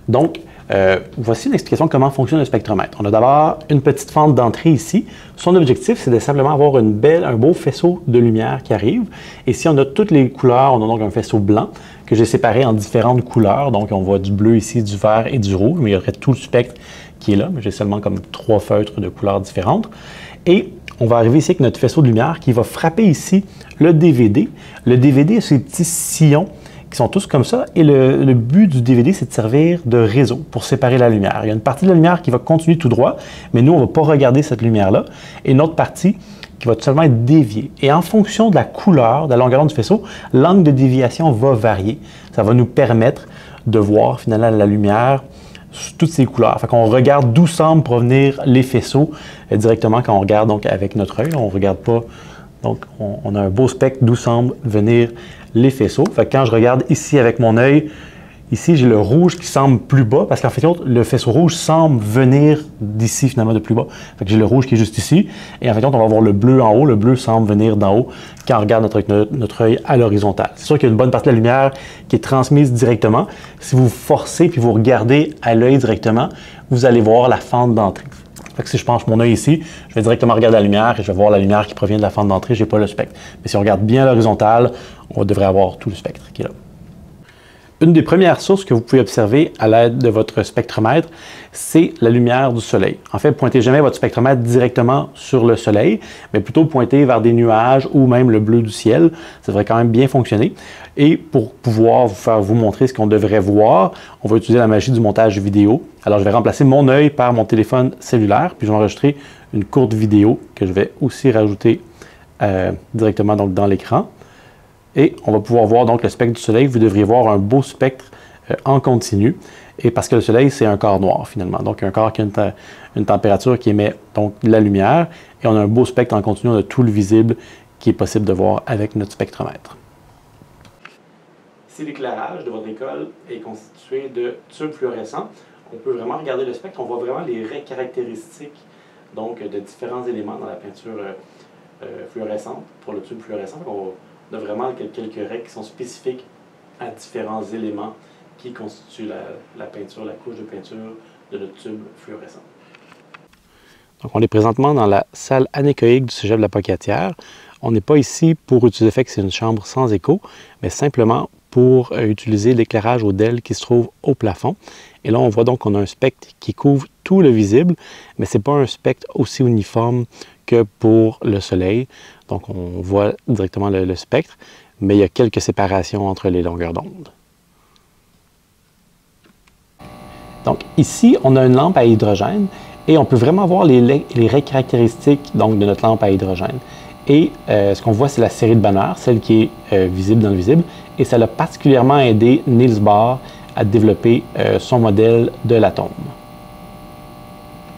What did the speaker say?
Donc, voici une explication de comment fonctionne le spectromètre. On a d'abord une petite fente d'entrée ici. Son objectif, c'est de simplement avoir un beau faisceau de lumière qui arrive. Et si on a toutes les couleurs, on a donc un faisceau blanc que j'ai séparé en différentes couleurs. Donc, on voit du bleu ici, du vert et du rouge, mais il y aurait tout le spectre qui est là. Mais j'ai seulement comme 3 feutres de couleurs différentes. Et on va arriver ici avec notre faisceau de lumière qui va frapper ici le DVD. Le DVD a ces petits sillons qui sont tous comme ça. Et le but du DVD, c'est de servir de réseau pour séparer la lumière. Il y a une partie de la lumière qui va continuer tout droit, mais nous, on ne va pas regarder cette lumière-là. Et une autre partie qui va tout simplement être déviée. Et en fonction de la couleur, de la longueur du faisceau, l'angle de déviation va varier. Ça va nous permettre de voir finalement la lumière sous toutes ces couleurs. Fait qu'on regarde d'où semblent provenir les faisceaux directement quand on regarde donc avec notre œil. On ne regarde pas. Donc, on a un beau spectre d'où semblent venir les faisceaux. Fait que quand je regarde ici avec mon œil, ici, j'ai le rouge qui semble plus bas parce qu'en fait, le faisceau rouge semble venir d'ici, finalement, de plus bas. Fait que j'ai le rouge qui est juste ici. Et en fait, on va avoir le bleu en haut. Le bleu semble venir d'en haut quand on regarde notre œil à l'horizontale. C'est sûr qu'il y a une bonne partie de la lumière qui est transmise directement. Si vous forcez puis vous regardez à l'œil directement, vous allez voir la fente d'entrée. Fait que si je penche mon œil ici, je vais directement regarder la lumière et je vais voir la lumière qui provient de la fente d'entrée, je n'ai pas le spectre. Mais si on regarde bien à l'horizontale, on devrait avoir tout le spectre qui est là. Une des premières sources que vous pouvez observer à l'aide de votre spectromètre, c'est la lumière du soleil. En fait, pointez jamais votre spectromètre directement sur le soleil, mais plutôt pointez vers des nuages ou même le bleu du ciel. Ça devrait quand même bien fonctionner. Et pour pouvoir vous montrer ce qu'on devrait voir, on va utiliser la magie du montage vidéo. Alors, je vais remplacer mon œil par mon téléphone cellulaire, puis je vais enregistrer une courte vidéo que je vais aussi rajouter directement donc, dans l'écran. Et on va pouvoir voir donc le spectre du soleil. Vous devriez voir un beau spectre en continu. Et parce que le soleil, c'est un corps noir finalement. Donc un corps qui a une température qui émet donc la lumière. Et on a un beau spectre en continu. On a tout le visible qui est possible de voir avec notre spectromètre. Si l'éclairage de votre école est constitué de tubes fluorescents, on peut vraiment regarder le spectre. On voit vraiment les caractéristiques donc, de différents éléments dans la peinture fluorescente pour le tube fluorescent. On a vraiment quelques règles qui sont spécifiques à différents éléments qui constituent la peinture, la couche de peinture de notre tube fluorescent. Donc, on est présentement dans la salle anéchoïque du Cégep de la Pocatière. On n'est pas ici pour utiliser le fait que c'est une chambre sans écho, mais simplement pour utiliser l'éclairage au DEL qui se trouve au plafond. Et là, on voit donc qu'on a un spectre qui couvre tout le visible, mais ce n'est pas un spectre aussi uniforme que pour le soleil. Donc, on voit directement le spectre, mais il y a quelques séparations entre les longueurs d'onde. Donc, ici, on a une lampe à hydrogène et on peut vraiment voir les caractéristiques donc, de notre lampe à hydrogène. Et ce qu'on voit, c'est la série de bonheur, celle qui est visible dans le visible. Et ça a particulièrement aidé Niels Bohr à développer son modèle de l'atome.